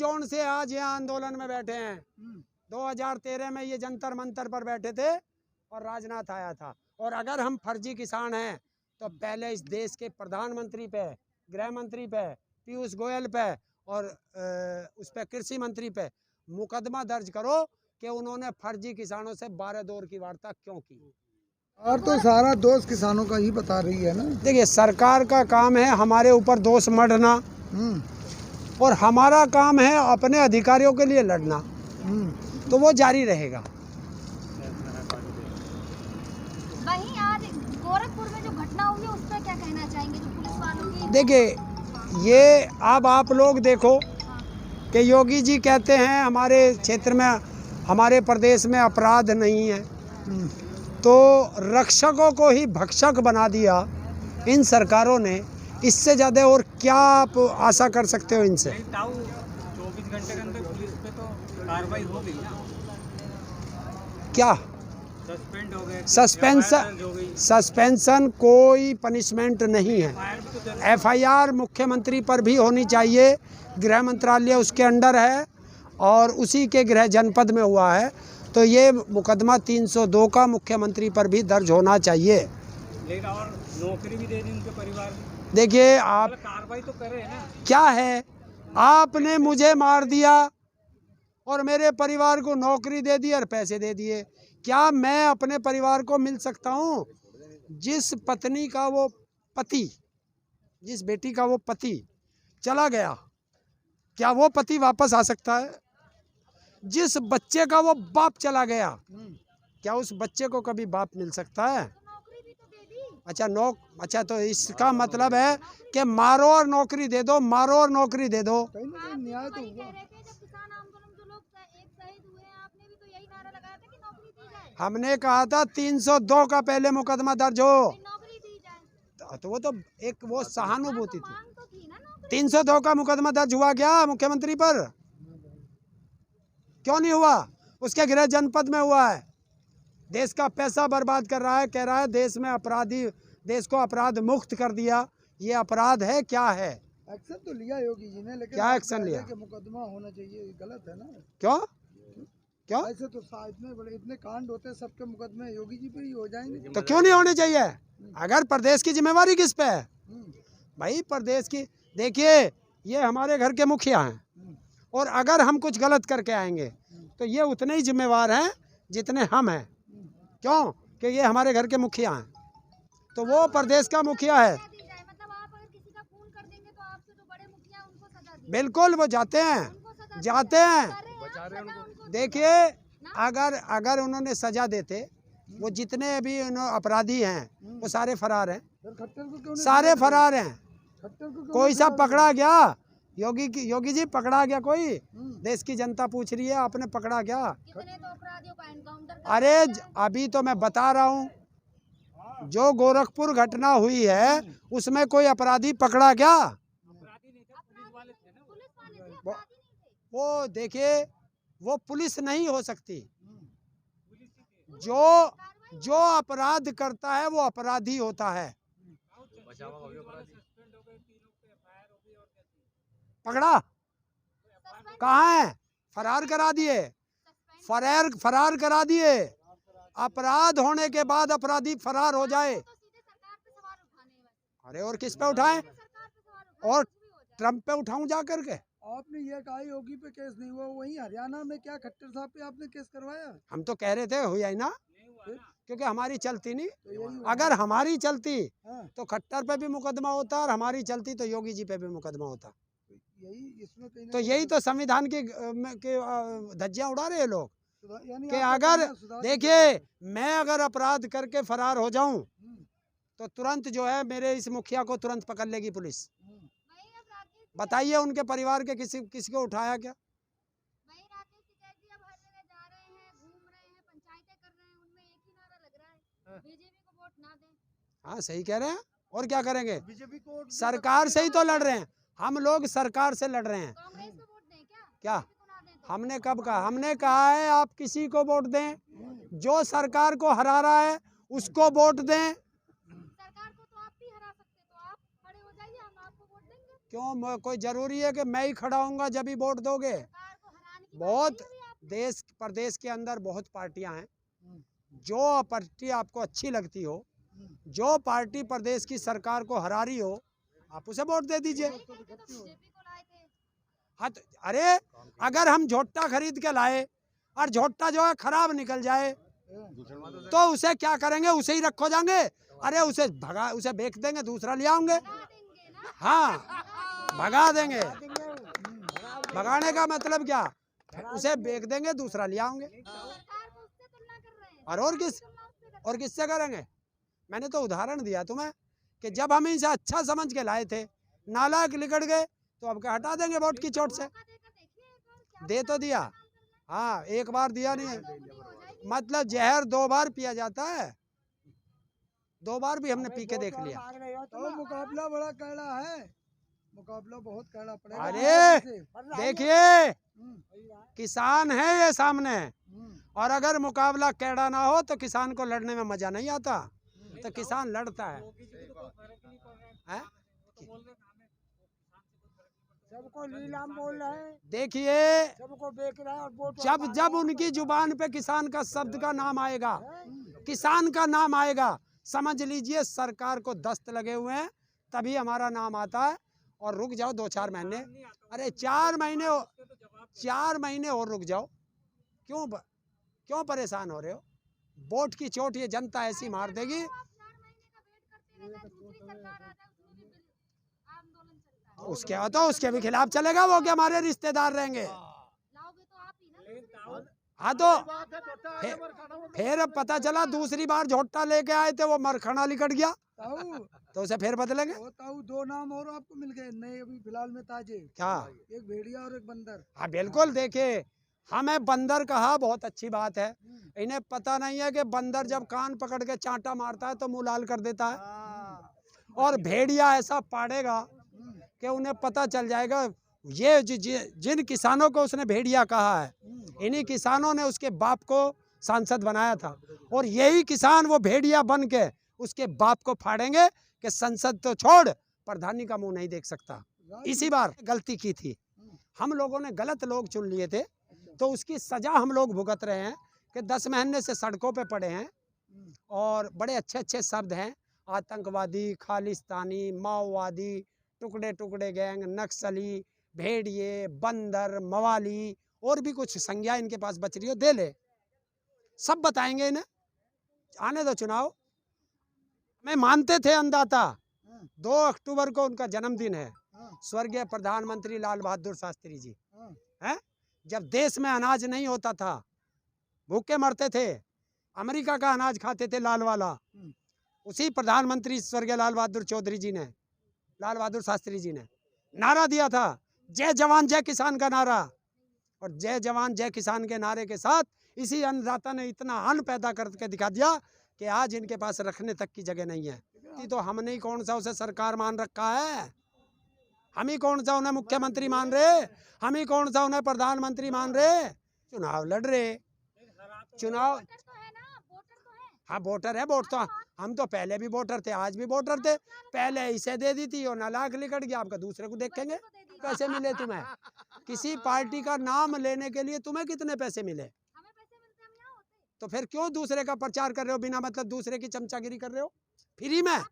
Zone से आज यहाँ आंदोलन में बैठे हैं। 2013 में ये जंतर मंतर पर बैठे थे और राजनाथ आया था। और अगर हम फर्जी किसान हैं तो पहले इस देश के प्रधानमंत्री पे, गृह मंत्री पे, पीयूष गोयल पे और उस पे कृषि मंत्री पे मुकदमा दर्ज करो कि उन्होंने फर्जी किसानों से 12 दौर की वार्ता क्यों की। और तो सारा दोष किसानों का ही बता रही है ना। देखिए, सरकार का काम है हमारे ऊपर दोष मढ़ना और हमारा काम है अपने अधिकारियों के लिए लड़ना, तो वो जारी रहेगा। वहीं आज गोरखपुर में जो घटना हुई है उस पर क्या कहना चाहेंगे, जो पुलिस वालों की? देखिए, ये अब आप लोग देखो कि योगी जी कहते हैं हमारे क्षेत्र में, हमारे प्रदेश में अपराध नहीं है, तो रक्षकों को ही भक्षक बना दिया इन सरकारों ने। इससे ज़्यादा और क्या आप आशा कर सकते हो इनसे? 24 घंटे के अंदर पुलिस पे तो कार्रवाई हो गई ना। क्या सस्पेंड हो गए, सस्पेंशन कोई पनिशमेंट नहीं है। एफआईआर मुख्यमंत्री पर भी होनी चाहिए, गृह मंत्रालय उसके अंडर है और उसी के गृह जनपद में हुआ है, तो ये मुकदमा 302 का मुख्यमंत्री पर भी दर्ज होना चाहिए। लेकिन और नौकरी भी दे दी उनके परिवार में। देखिए, आप कार्रवाई तो करे ना। क्या है, आपने मुझे मार दिया और मेरे परिवार को नौकरी दे दी और पैसे दे दिए। क्या मैं अपने परिवार को मिल सकता हूँ? जिस पत्नी का वो पति, जिस बेटी का वो पति चला गया, क्या वो पति वापस आ सकता है? जिस बच्चे का वो बाप चला गया, क्या उस बच्चे को कभी बाप मिल सकता है? अच्छा, तो इसका मतलब है कि मारो और नौकरी दे दो, मारो और नौकरी दे दो। न्याय तो हुआ। हमने कहा था 302 का पहले मुकदमा दर्ज हो, तो वो तो एक वो सहानुभूति थी। 302 का मुकदमा दर्ज हुआ क्या मुख्यमंत्री पर? क्यों नहीं हुआ? उसके गृह जनपद में हुआ है। देश का पैसा बर्बाद कर रहा है, कह रहा है देश में अपराधी, देश को अपराध मुक्त कर दिया। ये अपराध है क्या है? एक्शन तो लिया योगी जी ने, लेकिन क्या एक्शन लिया? मुकदमा होना चाहिए, गलत है ना। क्यों क्यों? ऐसे तो इतने बड़े इतने कांड होते हैं, सबके मुकदमे योगी जी पे ही हो जाएंगे। तो क्यों नहीं होने चाहिए? अगर प्रदेश की जिम्मेवारी किस पे है भाई? प्रदेश की, देखिए ये हमारे घर के मुखिया हैं और अगर हम कुछ गलत करके आएंगे तो ये उतने ही जिम्मेवार हैं जितने हम हैं। क्यों? कि ये हमारे घर के मुखिया हैं, तो वो प्रदेश का मुखिया है। बिल्कुल, वो जाते हैं। देखिए, अगर उन्होंने सजा देते, वो जितने भी अपराधी हैं वो सारे फरार हैं, सारे फरार हैं। कोई सा पकड़ा गया? योगी जी पकड़ा गया कोई? देश की जनता पूछ रही है, आपने पकड़ा क्या? अरे अभी तो मैं बता रहा हूँ, जो गोरखपुर घटना हुई है उसमें कोई अपराधी पकड़ा क्या? वो देखिए, वो पुलिस नहीं हो सकती। जो अपराध करता है वो अपराधी होता है। पकड़ा कहाँ है? फरार करा दिए, फरार करा दिए। अपराध होने के बाद अपराधी फरार हो जाए, अरे और किस पे उठाएं? और ट्रम्प पे उठाऊं जा करके? आपने ये कहा योगी पे केस नहीं हुआ, वहीं हरियाणा में क्या खट्टर साहब पे आपने केस करवाया? हम तो कह रहे थे हुआ ही ना, क्योंकि हमारी चलती नहीं। अगर हमारी चलती तो खट्टर पे भी मुकदमा होता और हमारी चलती तो योगी जी पे भी मुकदमा होता। तो यही तो संविधान की धज्जियां उड़ा रहे हैं लोग कि अगर देखिए, मैं अगर अपराध करके फरार हो जाऊं तो तुरंत जो है मेरे इस मुखिया को तुरंत पकड़ लेगी पुलिस। बताइए, उनके परिवार के किसी को उठाया क्या? हाँ, सही कह रहे हैं। और क्या करेंगे? सरकार से ही तो लड़ रहे हैं हम लोग, सरकार से लड़ रहे हैं। क्या हमने कब कहा? हमने कहा है आप किसी को वोट दें, जो सरकार को हरा रहा है उसको वोट दें। क्यों कोई जरूरी है कि मैं ही खड़ा होऊंगा जब ही वोट दोगे? बहुत देश प्रदेश के अंदर बहुत पार्टियां हैं। जो पार्टी आपको अच्छी लगती हो, जो पार्टी प्रदेश की सरकार को हरा रही हो, आप उसे वोट दे दीजिए। हाँ तो अरे अगर हम झोटा खरीद के लाए और झोटा जो है खराब निकल जाए तो उसे क्या करेंगे? उसे ही रखो जाएंगे? अरे उसे बेच देंगे, दूसरा ले आएंगे। हाँ भगा देंगे। भगाने का मतलब क्या? उसे बेच देंगे, दूसरा ले आएंगे। और किससे करेंगे? मैंने तो उदाहरण दिया तुम्हें कि जब हम इसे अच्छा समझ के लाए थे, नालायक निकल गए, तो अब क्या हटा देंगे वोट की चोट से? दे तो दिया, हाँ एक बार दिया नहीं है। मतलब जहर 2 बार पिया जाता है, 2 बार भी हमने पी के देख लिया। तो मुकाबला बड़ा कड़ा है, मुकाबला बहुत कड़ा पड़ेगा। अरे देखिए किसान है ये सामने, और अगर मुकाबला कैड़ा ना हो तो किसान को लड़ने में मजा नहीं आता, तो किसान लड़ता है। सबको नीलाम बोल रहा है, देखिए सबको बेच रहा है। और जब उनकी जुबान पे किसान का शब्द का नाम आएगा, किसान का नाम आएगा, समझ लीजिए सरकार को दस्त लगे हुए हैं, तभी हमारा नाम आता है। और रुक जाओ 2-4 महीने, अरे 4 महीने और रुक जाओ। क्यों परेशान हो रहे हो? वोट की चोट ये जनता ऐसी मार देगी। उसके भी खिलाफ चलेगा, वो क्या हमारे रिश्तेदार रहेंगे? हाँ तो फिर पता चला दूसरी बार झोटा लेके आए थे, वो मरखना लिकट गया, तो उसे फिर बदलेंगे। 2 नाम और आपको मिल गए नए अभी फिलहाल में ताजे। क्या? एक भेड़िया और एक बंदर। हाँ बिल्कुल, देखिए हमें बंदर कहा, बहुत अच्छी बात है। इन्हें पता नहीं है कि बंदर जब कान पकड़ के चांटा मारता है तो मुंह लाल कर देता है, और भेड़िया ऐसा पाड़ेगा कि उन्हें पता चल जाएगा। ये जिन किसानों को उसने भेड़िया कहा है, इन्हीं किसानों ने उसके बाप को सांसद बनाया था, और यही किसान वो भेड़िया बन के उसके बाप को फाड़ेंगे कि संसद तो छोड़, प्रधानी का मुंह नहीं देख सकता। इसी बार गलती की थी, हम लोगों ने गलत लोग चुन लिए थे, तो उसकी सजा हम लोग भुगत रहे हैं कि 10 महीने से सड़कों पे पड़े हैं, और बड़े अच्छे शब्द हैं, आतंकवादी, खालिस्तानी, माओवादी, टुकड़े टुकड़े गैंग, नक्सली, भेड़िए, बंदर, मवाली, और भी कुछ संज्ञा इनके पास बच रही हो दे ले, सब बताएंगे इन्हें। आने दो चुनाव। मैं मानते थे अन्नदाता, 2 अक्टूबर को उनका जन्मदिन है, स्वर्गीय प्रधानमंत्री लाल बहादुर शास्त्री जी हैं। जब देश में अनाज नहीं होता था, भूखे मरते थे, अमेरिका का अनाज खाते थे लाल वाला, उसी प्रधानमंत्री स्वर्गीय लाल बहादुर शास्त्री जी ने नारा दिया था, जय जवान जय किसान का नारा। और जय जवान जय किसान के नारे के साथ इसी अन्नदाता ने इतना अन्न पैदा करके दिखा दिया कि आज इनके पास रखने तक की जगह नहीं है। तो हमने ही कौन सा उसे सरकार मान रखा है? हम ही कौन सा उन्हें मुख्यमंत्री मान रहे? हम ही कौन सा उन्हें प्रधानमंत्री मान रहे? चुनाव लड़ रहे, चुनाव। हाँ वोटर है, वोट तो हम तो पहले भी वोटर थे, आज भी वोटर थे। पहले इसे दे दी थी और नालायक निकट गया, आपका दूसरे को देखेंगे। पैसे मिले तुम्हें? किसी पार्टी का नाम लेने के लिए तुम्हें कितने पैसे मिले? तो फिर क्यों दूसरे का प्रचार कर रहे हो बिना मतलब, दूसरे की चमचागिरी कर रहे हो फ्री में?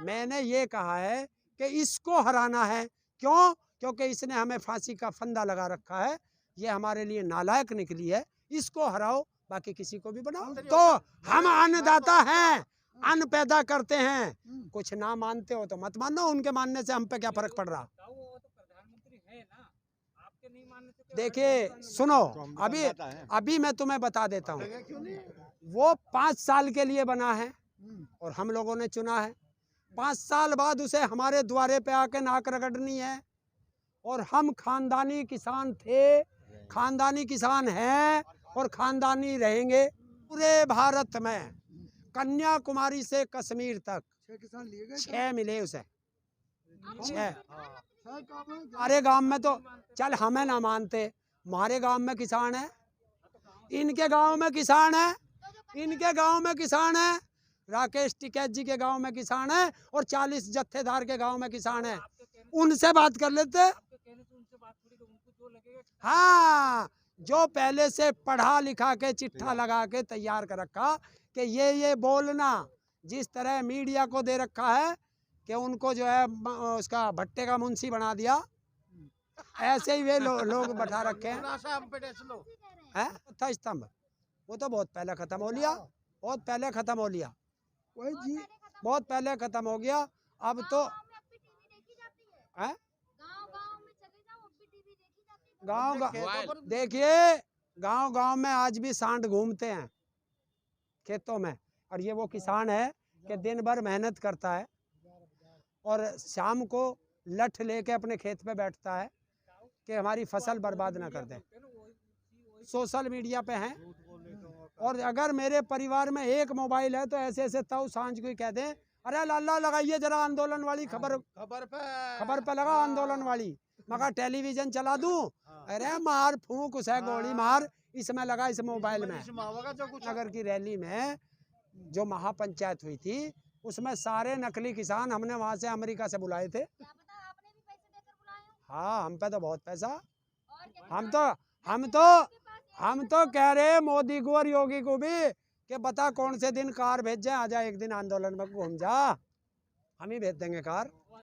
मैंने ये कहा है कि इसको हराना है। क्यों? क्योंकि इसने हमें फांसी का फंदा लगा रखा है, ये हमारे लिए नालायक निकली है। इसको हराओ, बाकी किसी को भी बनाओ। तो हम अन्नदाता हैं, अन्न पैदा करते हैं। कुछ ना मानते हो तो मत मानो, उनके मानने से हम पे क्या फर्क पड़ रहा। देखिए सुनो, अभी मैं तुम्हें बता देता हूँ, वो 5 साल के लिए बना है और हम लोगों ने चुना है। 5 साल बाद उसे हमारे द्वारे पे आके नाक रगड़नी है। और हम खानदानी किसान थे, खानदानी किसान हैं और खानदानी रहेंगे। पूरे भारत में कन्याकुमारी से कश्मीर तक 6 किसान लिए गए। 6 मिले उसे, 6। हमारे गांव में तो चल हमें ना मानते, हमारे गांव में किसान है, इनके गांव में किसान है, इनके गांव में किसान है, राकेश टिकैत जी के गांव में किसान है, और 40 जत्थेदार के गांव में किसान है। उनसे बात कर लेते। तो कहने से उनसे बात थोड़ी, तो उनको जो लगेगा। हाँ, जो पहले से पढ़ा लिखा के चिट्ठा लगा के तैयार कर रखा कि ये बोलना, जिस तरह मीडिया को दे रखा है कि उनको जो है उसका भट्टे का मुंशी बना दिया, ऐसे ही वे लोग बैठा रखे हैं। चौथा स्तंभ वो तो बहुत पहले खत्म हो लिया, बहुत पहले खत्म हो लिया, वही जी, बहुत पहले खत्म हो गया। अब तो है गाँव देखिए, गांव में आज भी सांड घूमते हैं खेतों में, और ये वो किसान है कि दिन भर मेहनत करता है और शाम को लठ लेके अपने खेत पे बैठता है कि हमारी फसल बर्बाद ना कर दें। सोशल मीडिया पे हैं, और अगर मेरे परिवार में एक मोबाइल है तो ऐसे ऐसे ताऊ सांझ को ही कह दें, अरे लाला लगाइए जरा आंदोलन वाली खबर पे लगा आंदोलन वाली, मगर टेलीविजन चला दूं, अरे मार फूंक उसे गोली मार, इसमें लगा इस मोबाइल में। नगर की रैली में जो महापंचायत हुई थी उसमें सारे नकली किसान हमने वहां से अमेरिका से बुलाए थे। हाँ, हम पे तो बहुत पैसा, हम तो कह रहे मोदी को और योगी को भी कि बता कौन से दिन कार भेज जाए, आ जा एक दिन आंदोलन में घूम जा, हम ही भेज देंगे कार।